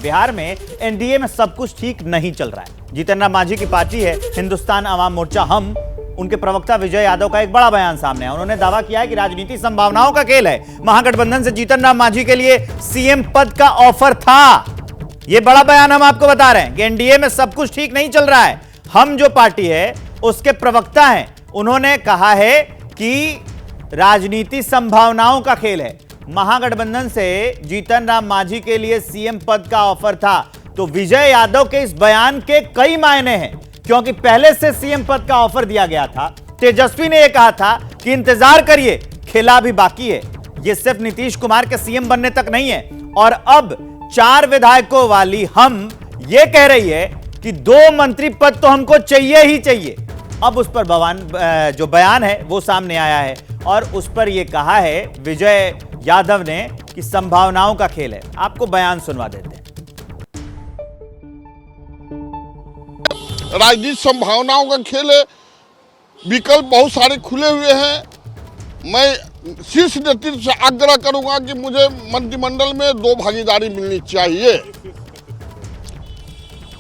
बिहार में एनडीए में सब कुछ ठीक नहीं चल रहा है। जीतन राम मांझी की पार्टी है हिंदुस्तान अवाम मोर्चा हम, उनके प्रवक्ता विजय यादव का एक बड़ा बयान सामने है। उन्होंने दावा किया है कि राजनीति संभावनाओं का खेल है। महागठबंधन से जीतन राम मांझी के लिए सीएम पद का ऑफर था। यह बड़ा बयान हम आपको बता रहे हैं कि एनडीए में सब कुछ ठीक नहीं चल रहा है। हम जो पार्टी है उसके प्रवक्ता हैं, उन्होंने कहा है कि राजनीति संभावनाओं का खेल है। महागठबंधन से जीतन राम मांझी के लिए सीएम पद का ऑफर था। तो विजय यादव के इस बयान के कई मायने हैं, क्योंकि पहले से सीएम पद का ऑफर दिया गया था। तेजस्वी ने यह कहा था कि इंतजार करिए, खेला भी बाकी है। यह सिर्फ नीतीश कुमार के सीएम बनने तक नहीं है। और अब 4 विधायकों वाली हम यह कह रही है कि 2 मंत्री पद तो हमको चाहिए ही चाहिए। अब उस पर जो बयान है वो सामने आया है और उस पर यह कहा है विजय यादव ने कि संभावनाओं का खेल है। आपको बयान सुनवा देते हैं। राजनीतिक संभावनाओं का खेल है, विकल्प बहुत सारे खुले हुए हैं। मैं शीर्ष नेतृत्व से आग्रह करूंगा कि मुझे मंत्रिमंडल में 2 भागीदारी मिलनी चाहिए।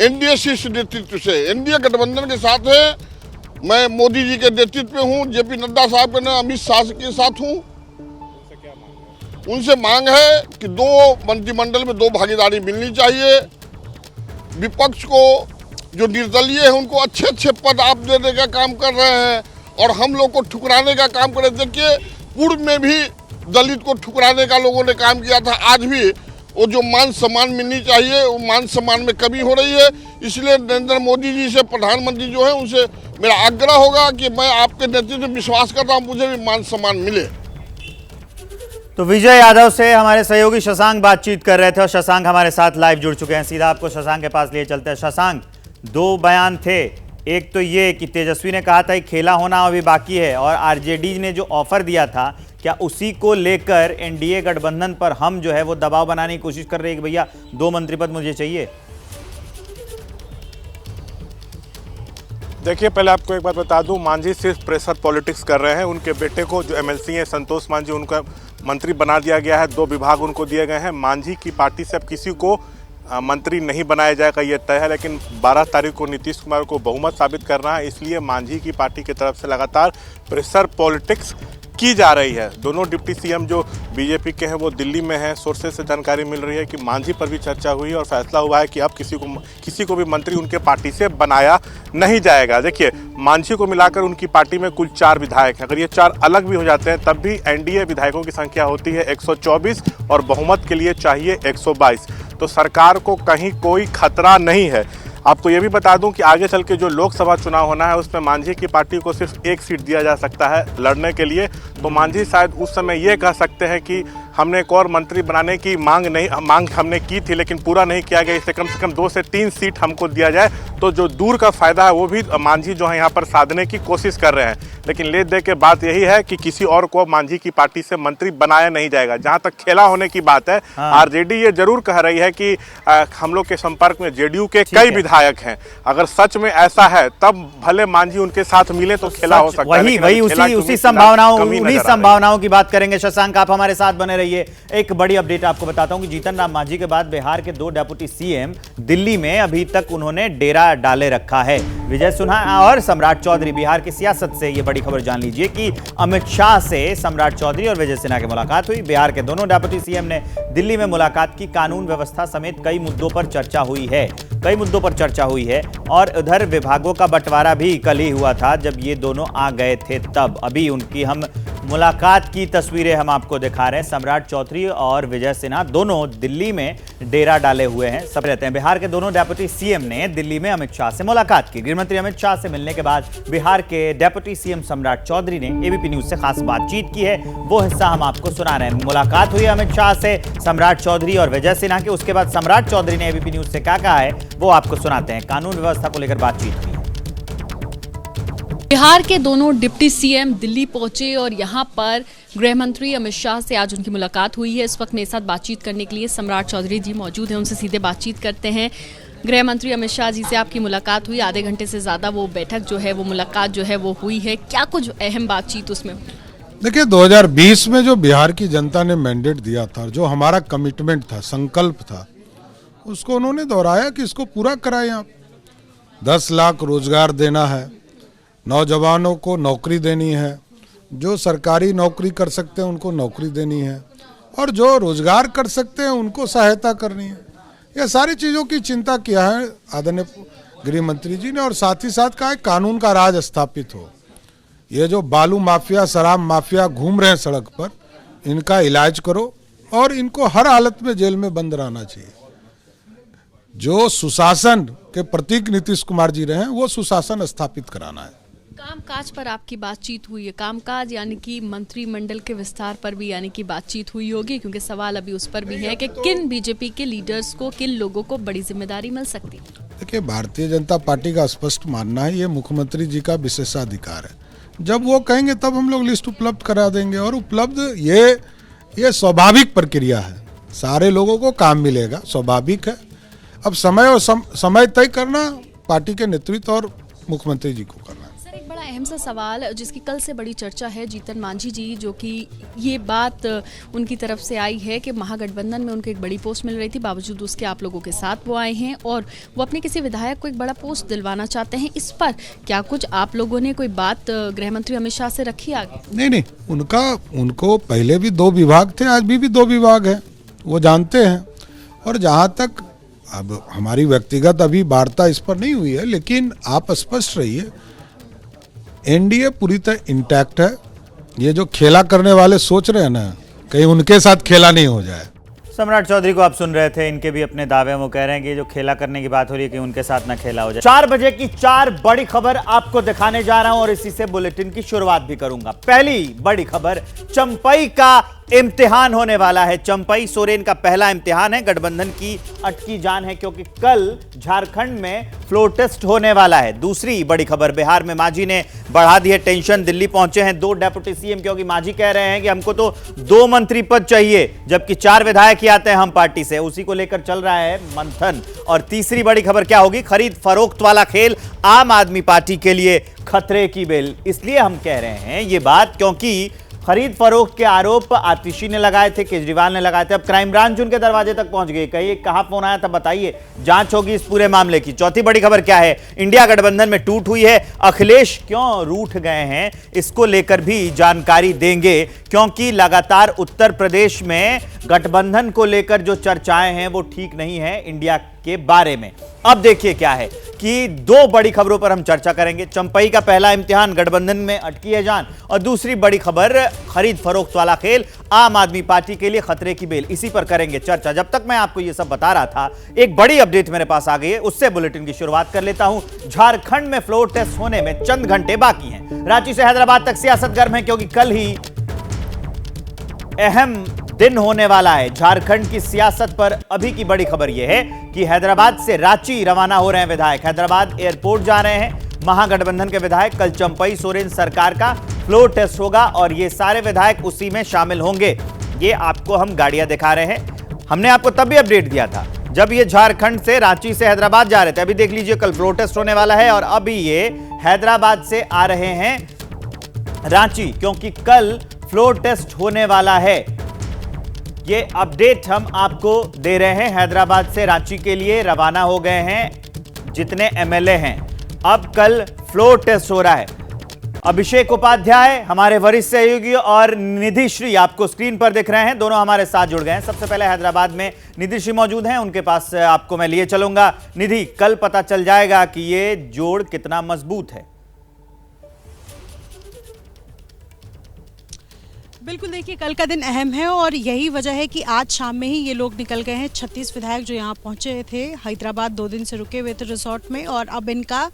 एनडीए शीर्ष नेतृत्व से, एनडीए गठबंधन के साथ है। मैं मोदी जी के नेतृत्व में हूं, जेपी नड्डा साहब के, अमित शाह के साथ हूं। उनसे मांग है कि 2 मंत्रिमंडल में 2 भागीदारी मिलनी चाहिए। विपक्ष को जो निर्दलीय है उनको अच्छे अच्छे पद आप देने का काम कर रहे हैं और हम लोग को ठुकराने का काम कर रहे हैं। देखिए, पूर्व में भी दलित को ठुकराने का लोगों ने काम किया था। आज भी वो जो मान सम्मान मिलनी चाहिए वो मान सम्मान में कमी हो रही है। इसलिए नरेंद्र मोदी जी से, प्रधानमंत्री जो है, उनसे मेरा आग्रह होगा कि मैं आपके नेतृत्व में विश्वास करता हूँ, मुझे भी मान सम्मान मिले। तो विजय यादव से हमारे सहयोगी शशांक बातचीत कर रहे थे और शशांक हमारे साथ लाइव जुड़ चुके हैं। सीधा आपको शशांक के पास लिए चलते हैं। शशांक, 2 बयान थे। एक तो ये कि तेजस्वी ने कहा था कि खेला होना अभी बाकी है, और आरजेडी ने जो ऑफर दिया था, क्या उसी को लेकर एनडीए गठबंधन पर हम जो है वो दबाव बनाने की कोशिश कर रहे हैं कि भैया 2 मंत्री पद मुझे चाहिए? देखिए, पहले आपको एक बात बता दूं, मांझी सिर्फ प्रेशर पॉलिटिक्स कर रहे हैं। उनके बेटे को, जो एमएलसी हैं संतोष मांझी, उनका मंत्री बना दिया गया है। 2 विभाग उनको दिए गए हैं। मांझी की पार्टी से अब किसी को मंत्री नहीं बनाया जाएगा, ये तय है। लेकिन 12 तारीख को नीतीश कुमार को बहुमत साबित करना है, इसलिए मांझी की पार्टी की तरफ से लगातार प्रेशर पॉलिटिक्स की जा रही है। दोनों डिप्टी सीएम जो बीजेपी के हैं वो दिल्ली में हैं। सोर्सेज से जानकारी मिल रही है कि मांझी पर भी चर्चा हुई और फैसला हुआ है कि अब किसी को भी मंत्री उनके पार्टी से बनाया नहीं जाएगा। देखिए, मांझी को मिलाकर उनकी पार्टी में कुल 4 विधायक हैं। अगर ये 4 अलग भी हो जाते हैं तब भी एनडीए विधायकों की संख्या होती है 124 और बहुमत के लिए चाहिए 122। तो सरकार को कहीं कोई खतरा नहीं है। आपको ये भी बता दूं कि आगे चल के जो लोकसभा चुनाव होना है उसमें मांझी की पार्टी को सिर्फ 1 सीट दिया जा सकता है लड़ने के लिए। तो मांझी शायद उस समय ये कह सकते हैं कि हमने एक और मंत्री बनाने की मांग हमने की थी, लेकिन पूरा नहीं किया गया। इससे कम से कम 2 से 3 सीट हमको दिया जाए। तो जो दूर का फायदा है वो भी मांझी जो है यहाँ पर साधने की कोशिश कर रहे हैं। लेकिन ले दे के बात यही है कि किसी और को मांझी की पार्टी से मंत्री बनाया नहीं जाएगा। जहाँ तक खेला होने की बात है, आरजेडी ये जरूर कह रही है कि हम लोग के संपर्क में जेडीयू के कई विधायक हैं। अगर सच में ऐसा है तब भले मांझी उनके साथ मिले तो खेला हो सकता है। वही उसी संभावनाओं की बात करेंगे। शशांक, आप हमारे साथ बने रहिए। एक बड़ी अपडेट आपको बताता हूं कि जीतन राम मांझी के बाद बिहार के 2 डेप्यूटी सीएम दिल्ली में अभी तक उन्होंने डेरा डाले रखा है। विजय सिन्हा और सम्राट चौधरी। बिहार की सियासत से यह बड़ी खबर जान लीजिए कि अमित शाह से सम्राट चौधरी और विजय सिन्हा की मुलाकात हुई। बिहार के दोनों डेप्यूटी सीएम ने दिल्ली में मुलाकात की। कानून व्यवस्था समेत कई मुद्दों पर चर्चा हुई है और उधर विभागों का बंटवारा भी कल ही हुआ था जब ये दोनों आ गए थे। तब अभी उनकी हम मुलाकात की तस्वीरें हम आपको दिखा रहे हैं। सम्राट चौधरी और विजय सिन्हा दोनों दिल्ली में डेरा डाले हुए हैं, सब रहते हैं। बिहार के दोनों डेप्यूटी सीएम ने दिल्ली में अमित शाह से मुलाकात की। गृहमंत्री अमित शाह से मिलने के बाद बिहार के डेप्यूटी सीएम सम्राट चौधरी ने एबीपी न्यूज से खास बातचीत की है। वो हिस्सा हम आपको सुना रहे हैं। मुलाकात हुई अमित शाह से, सम्राट चौधरी और विजय सिन्हा की। उसके बाद सम्राट चौधरी ने एबीपी न्यूज से क्या कहा है वो आपको सुनाते हैं। कानून व्यवस्था को लेकर बातचीत हुई। बिहार के दोनों डिप्टी सीएम दिल्ली पहुंचे और यहां पर गृह मंत्री अमित शाह से आज उनकी मुलाकात हुई है। इस वक्त मेरे साथ बातचीत करने के लिए सम्राट चौधरी जी मौजूद हैं, उनसे सीधे बातचीत करते हैं। गृह मंत्री अमित शाह जी से आपकी मुलाकात हुई, आधे घंटे से ज़्यादा वो बैठक जो है, वो मुलाकात जो है वो हुई है। क्या कुछ अहम बातचीत उसमें हुई? देखिए, 2020 में जो बिहार की जनता ने मैंडेट दिया था, जो हमारा कमिटमेंट था, संकल्प था, उसको उन्होंने दोहराया कि इसको पूरा कराएं आप। 10 लाख रोजगार देना है, नौजवानों को नौकरी देनी है, जो सरकारी नौकरी कर सकते हैं उनको नौकरी देनी है, और जो रोजगार कर सकते हैं उनको सहायता करनी है। यह सारी चीज़ों की चिंता किया है आदरणीय गृह मंत्री जी ने, और साथ ही साथ कहा है कानून का राज स्थापित हो। ये जो बालू माफिया, शराब माफिया घूम रहे हैं सड़क पर, इनका इलाज करो और इनको हर हालत में जेल में बंद रहना चाहिए। जो सुशासन के प्रतीक नीतीश कुमार जी रहे हैं, वो सुशासन स्थापित कराना है। कामकाज पर आपकी बातचीत हुई है, कामकाज यानी कि मंत्रिमंडल के विस्तार पर भी यानी कि बातचीत हुई होगी, क्योंकि सवाल अभी उस पर भी है कि किन बीजेपी के लीडर्स को, किन लोगों को बड़ी जिम्मेदारी मिल सकती है। देखिए, भारतीय जनता पार्टी का स्पष्ट मानना है ये मुख्यमंत्री जी का विशेषाधिकार है। जब वो कहेंगे तब हम लोग लिस्ट उपलब्ध करा देंगे, और उपलब्ध ये स्वाभाविक प्रक्रिया है, सारे लोगों को काम मिलेगा, स्वाभाविक है। अब समय और समय तय करना पार्टी के नेतृत्व और मुख्यमंत्री जी को करना। सर, एक बड़ा अहम सा सवाल जिसकी कल से बड़ी चर्चा है, जीतन मांझी जी, जो कि ये बात उनकी तरफ से आई है कि महागठबंधन में उनको एक बड़ी पोस्ट मिल रही थी, बावजूद उसके आप लोगों के साथ वो आए हैं और वो अपने किसी विधायक को एक बड़ा पोस्ट दिलवाना चाहते हैं। इस पर क्या कुछ आप लोगों ने कोई बात गृह मंत्री अमित शाह से रखी आगे? नहीं, उनको पहले भी 2 विभाग थे, आज भी 2 विभाग हैं, वो जानते हैं। और जहाँ तक अब हमारी व्यक्तिगत अभी वार्ता इस पर नहीं हुई है, लेकिन आप स्पष्ट रहिए, एनडीए पूरी तरह इंटैक्ट है। ये जो खेला करने वाले सोच रहे हैं ना, कहीं उनके साथ खेला नहीं हो जाए। सम्राट चौधरी को आप सुन रहे थे, इनके भी अपने दावे, वो कह रहे हैं कि जो खेला करने की बात हो रही है कि उनके साथ ना खेला हो जाए। 4 बजे की 4 बड़ी खबर आपको दिखाने जा रहा हूं और इसी से बुलेटिन की शुरुआत भी करूंगा। पहली बड़ी खबर, चंपई का इम्तिहान होने वाला है। चंपई सोरेन का पहला इम्तिहान है, गठबंधन की अटकी जान है, क्योंकि कल झारखंड में फ्लोर टेस्ट होने वाला है। दूसरी बड़ी खबर, बिहार में मांझी ने बढ़ा दी है टेंशन, दिल्ली पहुंचे हैं 2 डेप्यूटी सीएम, क्योंकि मांझी कह रहे हैं कि हमको तो 2 मंत्री पद चाहिए, जबकि 4 विधायक ही आते हैं हम पार्टी से। उसी को लेकर चल रहा है मंथन। और तीसरी बड़ी खबर क्या होगी, खरीद फरोख्त वाला खेल आम आदमी पार्टी के लिए खतरे की बेल। इसलिए हम कह रहे हैं ये बात क्योंकि खरीद फरोख्त के आरोप आतिशी ने लगाए थे, केजरीवाल ने लगाए थे, अब क्राइम ब्रांच उनके दरवाजे तक पहुंच गई। कहिए कहां फोन आया था, बताइए, जांच होगी इस पूरे मामले की। चौथी बड़ी खबर क्या है, इंडिया गठबंधन में टूट हुई है, अखिलेश क्यों रूठ गए हैं, इसको लेकर भी जानकारी देंगे, क्योंकि लगातार उत्तर प्रदेश में गठबंधन को लेकर जो चर्चाएं हैं वो ठीक नहीं है इंडिया के बारे में। अब देखिए क्या है कि 2 बड़ी खबरों पर हम चर्चा करेंगे। चंपई का पहला इम्तिहान, गठबंधन में अटकी है जान, और दूसरी बड़ी खबर, खरीद फरोख्त वाला खेल आम आदमी पार्टी के लिए खतरे की बेल। इसी पर करेंगे चर्चा। जब तक मैं आपको यह सब बता रहा था, एक बड़ी अपडेट मेरे पास आ गई है, उससे बुलेटिन की शुरुआत कर लेता हूं। झारखंड में फ्लोर टेस्ट होने में चंद घंटे बाकी हैं। रांची से हैदराबाद तक सियासत गर्म है, क्योंकि कल ही अहम दिन होने वाला है झारखंड की सियासत पर। अभी की बड़ी खबर यह है कि हैदराबाद से रांची रवाना हो रहे हैं विधायक, हैदराबाद एयरपोर्ट जा रहे हैं महागठबंधन के विधायक। कल चंपई सोरेन सरकार का फ्लोर टेस्ट होगा और ये सारे विधायक उसी में शामिल होंगे। ये आपको हम गाड़ियां दिखा रहे हैं, हमने आपको तब भी अपडेट दिया था जब ये झारखंड से रांची से हैदराबाद जा रहे थे। अभी देख लीजिए, कल फ्लोर टेस्ट होने वाला है और अभी ये हैदराबाद से आ रहे हैं रांची, क्योंकि कल फ्लोर टेस्ट होने वाला है। ये अपडेट हम आपको दे रहे हैं। हैदराबाद से रांची के लिए रवाना हो गए हैं जितने एमएलए हैं। अब कल फ्लोर टेस्ट हो रहा है। अभिषेक उपाध्याय हमारे वरिष्ठ सहयोगी और निधि श्री आपको स्क्रीन पर दिख रहे हैं, दोनों हमारे साथ जुड़ गए हैं। सबसे पहले हैदराबाद में निधि श्री मौजूद हैं, उनके पास आपको मैं लिए चलूंगा। निधि, कल पता चल जाएगा कि ये जोड़ कितना मजबूत है। बिल्कुल, देखिए कल का दिन अहम है और यही वजह है कि आज शाम में ही ये लोग निकल गए हैं। 36 विधायक जो यहाँ पहुँचे थे हैदराबाद, 2 दिन से रुके हुए थे रिसोर्ट में, और अब इनका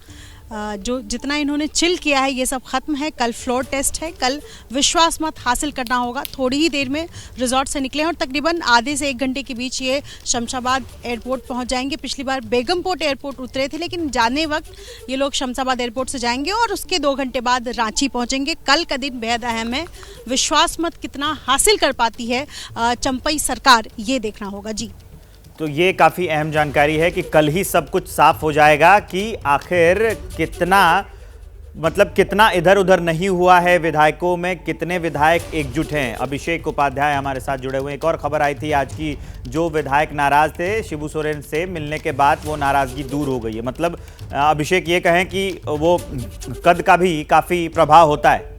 जो जितना इन्होंने चिल किया है ये सब खत्म है। कल फ्लोर टेस्ट है, कल विश्वास मत हासिल करना होगा। थोड़ी ही देर में रिजॉर्ट से निकले हैं और तकरीबन आधे से 1 घंटे के बीच ये शमशाबाद एयरपोर्ट पहुंच जाएंगे। पिछली बार बेगमपोर्ट एयरपोर्ट उतरे थे, लेकिन जाने वक्त ये लोग शमशाबाद एयरपोर्ट से जाएंगे और उसके 2 घंटे बाद रांची पहुंचेंगे। कल का दिन बेहद अहम है, विश्वास मत कितना हासिल कर पाती है चंपई सरकार, ये देखना होगा। जी, तो ये काफ़ी अहम जानकारी है कि कल ही सब कुछ साफ हो जाएगा कि आखिर कितना मतलब कितना इधर उधर नहीं हुआ है विधायकों में, कितने विधायक एकजुट हैं। अभिषेक उपाध्याय हमारे साथ जुड़े हुए हैं। एक और खबर आई थी आज की, जो विधायक नाराज थे शिबू सोरेन से मिलने के बाद वो नाराजगी दूर हो गई है। मतलब अभिषेक ये कहें कि वो कद का भी काफी प्रभाव होता है।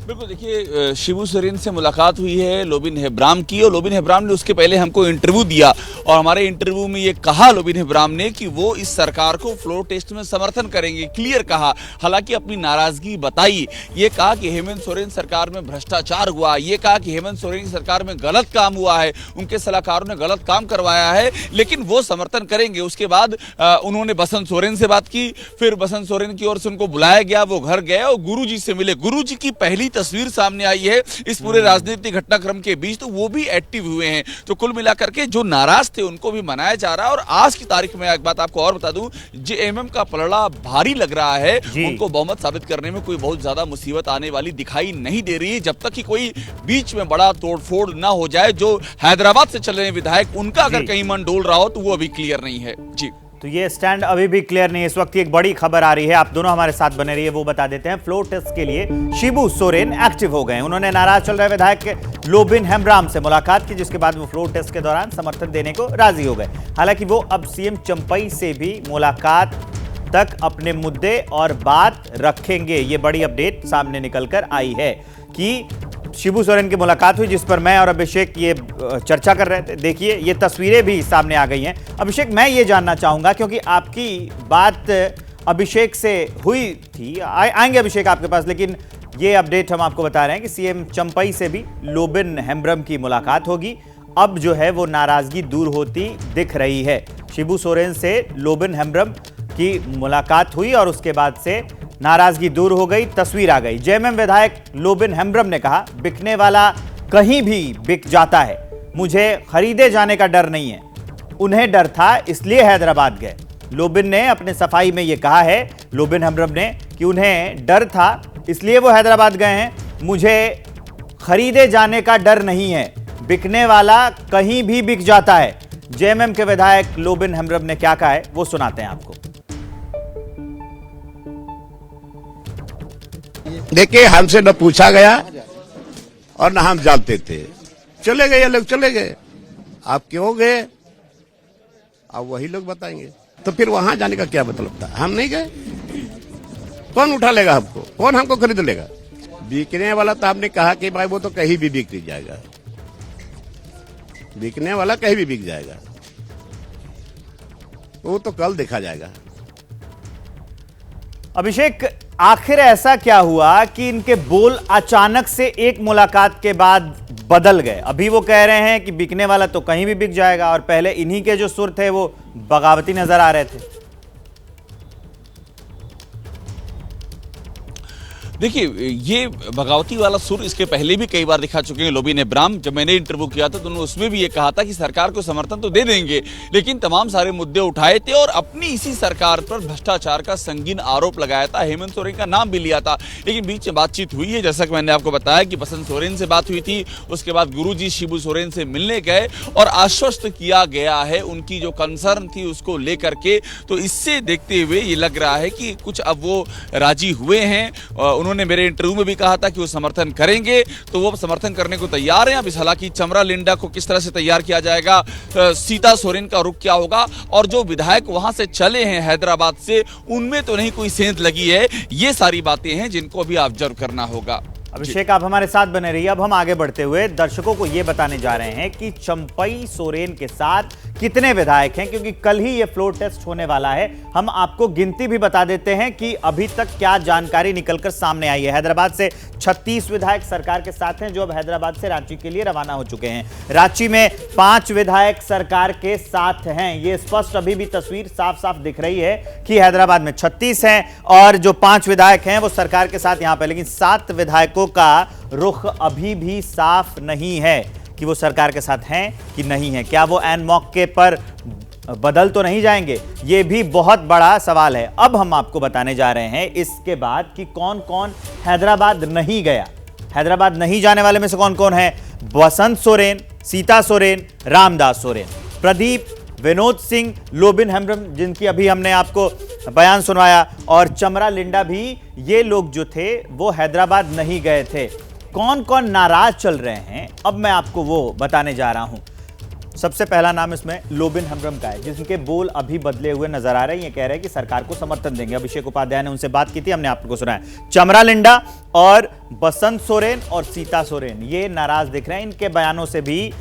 बिल्कुल, देखिए शिबू सोरेन से मुलाकात हुई है लोबिन हेब्राम की, और लोबिन हेब्राम ने उसके पहले हमको इंटरव्यू दिया और हमारे इंटरव्यू में ये कहा लोबिन हेब्राम ने कि वो इस सरकार को फ्लोर टेस्ट में समर्थन करेंगे, क्लियर कहा। हालांकि अपनी नाराजगी बताई, ये कहा कि हेमंत सोरेन सरकार में भ्रष्टाचार हुआ, ये कहा कि हेमंत सोरेन की सरकार में गलत काम हुआ है, उनके सलाहकारों ने गलत काम करवाया है, लेकिन वो समर्थन करेंगे। उसके बाद उन्होंने बसंत सोरेन से बात की, फिर बसंत सोरेन की ओर से उनको बुलाया गया, वो घर गए और गुरुजी से मिले। गुरुजी की पहली तस्वीर सामने आई है इस पूरे राजनीतिक घटनाक्रम के बीच, तो वो भी एक्टिव हुए हैं। तो कुल मिलाकर के जो नाराज थे उनको भी मनाया जा रहा है। और आज की तारीख में एक बात आपको और बता दूं, जेएमएम का पलड़ा भारी लग रहा है, उनको बहुमत साबित करने में कोई बहुत ज्यादा मुसीबत आने वाली दिखाई नहीं दे रही है, जब तक कि कोई बीच में बड़ा तोड़फोड़ ना हो जाए। जो हैदराबाद से चल रहे विधायक, उनका अगर कहीं मन डोल रहा हो तो वो अभी क्लियर नहीं है। जी, तो ये स्टैंड अभी भी क्लियर नहीं है। इस वक्त एक बड़ी खबर आ रही है, आप दोनों हमारे साथ बने रहिए, वो बता देते हैं। फ्लोर टेस्ट के लिए शिबू सोरेन एक्टिव हो गए। उन्होंने नाराज चल रहे विधायक लोबिन हेम्ब्राम से मुलाकात की, जिसके बाद वो फ्लोर टेस्ट के दौरान समर्थन देने को राजी हो गए। हालांकि वो अब सीएम चंपई से भी मुलाकात तक अपने मुद्दे और बात रखेंगे। ये बड़ी अपडेट सामने निकलकर आई है कि शिबू सोरेन की मुलाकात हुई, जिस पर मैं और अभिषेक ये चर्चा कर रहे थे। देखिए, ये तस्वीरें भी सामने आ गई हैं। अभिषेक, मैं ये जानना चाहूंगा, क्योंकि आपकी बात अभिषेक से हुई थी, आएंगे अभिषेक आपके पास, लेकिन ये अपडेट हम आपको बता रहे हैं कि सीएम चंपई से भी लोबिन हेम्ब्रम की मुलाकात होगी। अब जो है वो नाराजगी दूर होती दिख रही है। शिबू सोरेन से लोबिन हेम्ब्रम की मुलाकात हुई और उसके बाद से नाराजगी दूर हो गई, तस्वीर आ गई। जेएमएम विधायक लोबिन हेम्ब्रम ने कहा, बिकने वाला कहीं भी बिक जाता है, मुझे खरीदे जाने का डर नहीं है। उन्हें डर था इसलिए हैदराबाद गए। लोबिन ने अपने सफाई में यह कहा है, लोबिन हेम्ब्रम ने, कि उन्हें डर था इसलिए वो हैदराबाद गए हैं, मुझे खरीदे जाने का डर नहीं है, बिकने वाला कहीं भी बिक जाता है। जेएमएम के विधायक लोबिन हेम्ब्रम ने क्या कहा है वो सुनाते हैं आपको। देखिए, हमसे न पूछा गया और न हम जानते थे, चले गए, ये लोग चले गए। आप क्यों गए, अब वही लोग बताएंगे। तो फिर वहां जाने का क्या मतलब था? हम नहीं गए, कौन उठा लेगा हमको, कौन हमको खरीद लेगा? बिकने वाला तो हमने कहा कि भाई वो तो कहीं भी बिक जाएगा, बिकने वाला कहीं भी बिक जाएगा, वो तो कल देखा जाएगा। अभिषेक, आखिर ऐसा क्या हुआ कि इनके बोल अचानक से एक मुलाकात के बाद बदल गए? अभी वो कह रहे हैं कि बिकने वाला तो कहीं भी बिक जाएगा, और पहले इन्हीं के जो सुर थे वो बगावती नजर आ रहे थे। देखिए, ये बगावती वाला सुर इसके पहले भी कई बार दिखा चुके हैं लोबिन हेब्राम। जब मैंने इंटरव्यू किया था तो उन्होंने उसमें भी ये कहा था कि सरकार को समर्थन तो दे देंगे, लेकिन तमाम सारे मुद्दे उठाए थे और अपनी इसी सरकार पर भ्रष्टाचार का संगीन आरोप लगाया था। हेमंत सोरेन का नाम भी लिया था, लेकिन बीच में बातचीत हुई है, जैसा कि मैंने आपको बताया कि बसंत सोरेन से बात हुई थी। उसके बाद गुरुजी शिबू सोरेन से मिलने गए और आश्वस्त किया गया है उनकी जो कंसर्न थी उसको लेकर के। तो इससे देखते हुए ये लग रहा है कि कुछ अब वो राजी हुए हैं। उन्होंने मेरे इंटरव्यू में भी कहा था कि वो समर्थन करेंगे, तो वो समर्थन करने को तैयार हैं। अब इस हालांकि चमरा लिंडा को किस तरह से तैयार किया जाएगा, सीता सोरेन का रुख क्या होगा, और जो विधायक वहां से चले हैं हैदराबाद से, उनमें तो नहीं कोई सेंध लगी है। ये सारी बातें हैं जिनको भी ऑब्जर्व करना होगा। अभिषेक, आप हमारे साथ बने रहिए। अब हम आगे बढ़ते हुए दर्शकों को यह बताने जा रहे हैं कि चंपई सोरेन के साथ कितने विधायक हैं, क्योंकि कल ही यह फ्लोर टेस्ट होने वाला है। हम आपको गिनती भी बता देते हैं कि अभी तक क्या जानकारी निकलकर सामने आई है। हैदराबाद से 36 विधायक सरकार के साथ हैं, जो अब हैदराबाद से रांची के लिए रवाना हो चुके हैं। रांची में 5 विधायक सरकार के साथ हैं। ये स्पष्ट अभी भी तस्वीर साफ साफ दिख रही है कि हैदराबाद में 36 हैं और जो 5 विधायक हैं वो सरकार के साथ यहां पर, लेकिन 7 विधायकों का रुख अभी भी साफ नहीं है कि वो सरकार के साथ हैं कि नहीं है। क्या वो ऐन मौके पर बदल तो नहीं जाएंगे? ये भी बहुत बड़ा सवाल है। अब हम आपको बताने जा रहे हैं इसके बाद कि कौन कौन हैदराबाद नहीं गया। हैदराबाद नहीं जाने वाले में से कौन कौन है? बसंत सोरेन, सीता सोरेन, रामदास सोरेन, प्रदीप विनोद सिंह, लोबिन हेम्ब्रम जिनकी अभी हमने आपको बयान सुनवाया, और चमरा लिंडा भी, ये लोग जो थे वो हैदराबाद नहीं गए थे। कौन कौन नाराज चल रहे हैं अब मैं आपको वो बताने जा रहा हूं। सबसे पहला नाम इसमें लोबिन हेम्ब्रम का है, जिनके बोल अभी बदले हुए नजर आ रहे हैं। ये कह रहे हैं कि सरकार को समर्थन देंगे। अभिषेक उपाध्याय ने उनसे बात की थी, हमने आपको सुनाया। चमरा लिंडा और बसंत सोरेन और सीता सोरेन ये नाराज दिख रहे हैं। इनके बयानों से भी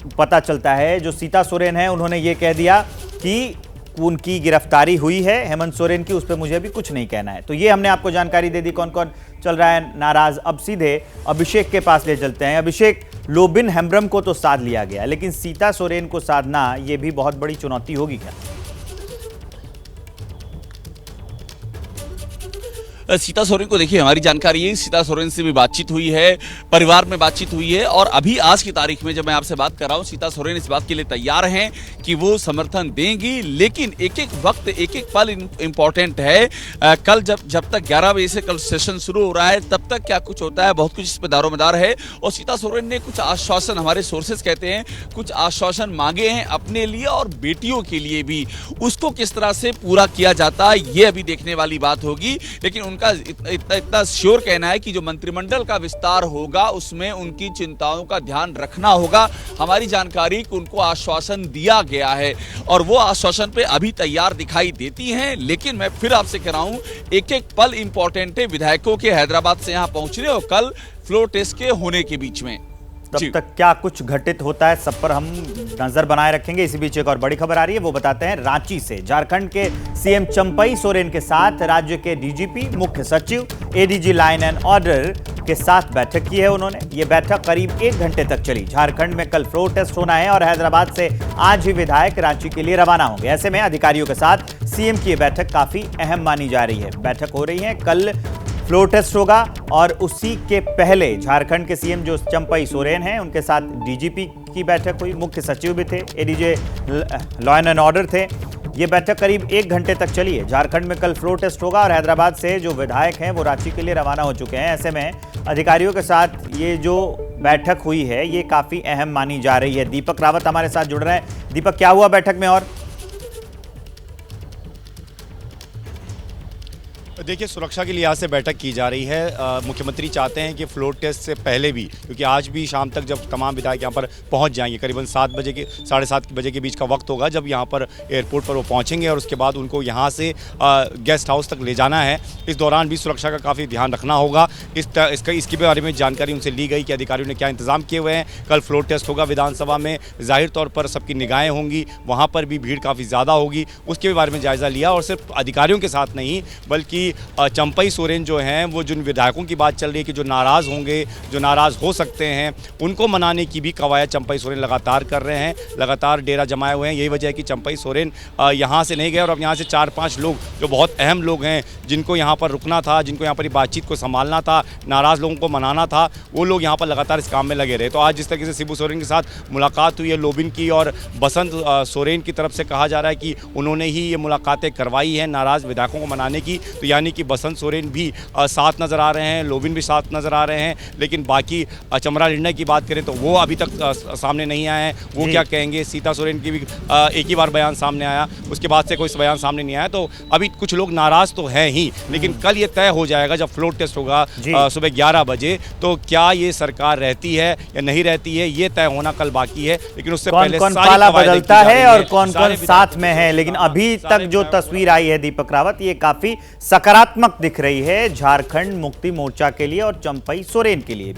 पता चलता है। जो सीता सोरेन है उन्होंने ये कह दिया कि उनकी गिरफ्तारी हुई है हेमंत सोरेन की, उस पर मुझे भी कुछ नहीं कहना है। तो ये हमने आपको जानकारी दे दी कौन कौन चल रहा है नाराज। अब सीधे अभिषेक के पास ले चलते हैं। अभिषेक, लोबिन हेम्ब्रम को तो साध लिया गया, लेकिन सीता सोरेन को साधना ये भी बहुत बड़ी चुनौती होगी क्या? सीता सोरेन को देखिए, हमारी जानकारी है सीता सोरेन से भी बातचीत हुई है, परिवार में बातचीत हुई है, और अभी आज की तारीख में जब मैं आपसे बात कर रहा हूं, सीता सोरेन इस बात के लिए तैयार हैं कि वो समर्थन देंगी। लेकिन एक एक वक्त, एक एक पल इंपॉर्टेंट है। कल जब तक 11 बजे से कल सेशन शुरू हो रहा है, तब तक क्या कुछ होता है, बहुत कुछ इस पर दारोमदार है। और सीता सोरेन ने कुछ आश्वासन, हमारे सोर्सेज कहते हैं, कुछ आश्वासन मांगे हैं अपने लिए और बेटियों के लिए भी। उसको किस तरह से पूरा किया जाता है ये अभी देखने वाली बात होगी। लेकिन उनका इतना श्योर कहना है कि जो मंत्रिमंडल का विस्तार होगा उसमें उनकी चिंताओं का ध्यान रखना होगा। हमारी जानकारी कि उनको आश्वासन दिया गया है और वो आश्वासन पे अभी तैयार दिखाई देती हैं। लेकिन मैं फिर आपसे कह रहा हूं, एक एक पल इंपॉर्टेंट है विधायकों के हैदराबाद से यहां पहुंचने और कल फ्लोर टेस्ट के होने के बीच में। तब तक क्या कुछ घटित होता है सब पर हम नजर बनाए रखेंगे। इसी बीच एक और बड़ी खबर आ रही है, वो बताते हैं रांची से। झारखंड के सीएम चंपई सोरेन के साथ राज्य के डीजीपी, मुख्य सचिव, एडीजी लाइन एंड ऑर्डर के साथ बैठक की है उन्होंने। ये बैठक करीब 1 घंटे तक चली। झारखंड में कल फ्लोर टेस्ट होना है और हैदराबाद से आज ही विधायक रांची के लिए रवाना होंगे। ऐसे में अधिकारियों के साथ सीएम की यह बैठक काफी अहम मानी जा रही है। बैठक हो रही है, कल फ्लोर टेस्ट होगा और उसी के पहले झारखंड के सीएम जो चंपई सोरेन हैं उनके साथ डीजीपी की बैठक हुई, मुख्य सचिव भी थे, एडीजे लॉ एंड ऑर्डर थे। ये बैठक करीब 1 घंटे तक चली है। झारखंड में कल फ्लोर टेस्ट होगा और हैदराबाद से जो विधायक हैं वो रांची के लिए रवाना हो चुके हैं। ऐसे में अधिकारियों के साथ ये जो बैठक हुई है ये काफी अहम मानी जा रही है। दीपक रावत हमारे साथ जुड़ रहे हैं। दीपक, क्या हुआ बैठक में? और देखिए, सुरक्षा के लिहाज से बैठक की जा रही है। मुख्यमंत्री चाहते हैं कि फ्लोर टेस्ट से पहले भी, क्योंकि आज भी शाम तक जब तमाम विधायक यहाँ पर पहुँच जाएंगे, करीबन 7 बजे के 7:30 बजे के बीच का वक्त होगा जब यहाँ पर एयरपोर्ट पर वो पहुँचेंगे और उसके बाद उनको यहाँ से गेस्ट हाउस तक ले जाना है। इस दौरान भी सुरक्षा का काफ़ी ध्यान रखना होगा। इसके बारे में जानकारी उनसे ली गई कि अधिकारियों ने क्या इंतजाम किए हुए हैं। कल फ्लोर टेस्ट होगा विधानसभा में, जाहिर तौर पर सबकी निगाहें होंगी, वहाँ पर भी भीड़ काफ़ी ज़्यादा होगी। उसके बारे में जायज़ा लिया और सिर्फ अधिकारियों के साथ नहीं बल्कि चंपई सोरेन जो हैं वो जिन विधायकों की बात चल रही है कि जो नाराज़ होंगे, जो नाराज़ हो सकते हैं, उनको मनाने की भी कवायद चंपई सोरेन लगातार कर रहे हैं, लगातार डेरा जमाए हुए हैं। यही वजह है कि चंपई सोरेन यहाँ से नहीं गए और अब यहाँ से 4-5 लोग जो बहुत अहम लोग हैं, जिनको यहाँ पर रुकना था, जिनको यहाँ पर बातचीत को संभालना था, नाराज़ लोगों को मनाना था, वो लोग यहाँ पर लगातार इस काम में लगे रहे। तो आज जिस तरीके से शिबू सोरेन के साथ मुलाकात हुई है लोबिन की और बसंत सोरेन की तरफ से कहा जा रहा है कि उन्होंने ही ये मुलाकातें करवाई हैं नाराज़ विधायकों को मनाने की, तो यानी कि बसंत सोरेन भी साथ नज़र आ रहे हैं, लोबिन भी साथ नज़र आ रहे हैं। लेकिन बाकी चमरा लिंडा की बात करें तो वो अभी तक सामने नहीं आए हैं। वो क्या कहेंगे? सीता सोरेन की भी एक ही बार बयान सामने आया, उसके बाद से कोई बयान सामने नहीं आया। तो अभी कुछ लोग नाराज़ तो हैं ही, लेकिन कल ये तय हो जाएगा जब फ्लोर टेस्ट होगा सुबह 11 बजे, तो क्या ये सरकार रहती है या नहीं रहती है, ये तय होना कल बाकी है। लेकिन उससे पहले कौन पाला बदलता है और कौन कौन साथ में है। लेकिन अभी तक जो तस्वीर आई है दीपक रावत, ये काफी सकारात्मक दिख रही है झारखंड मुक्ति मोर्चा के लिए और चंपई सोरेन के लिए।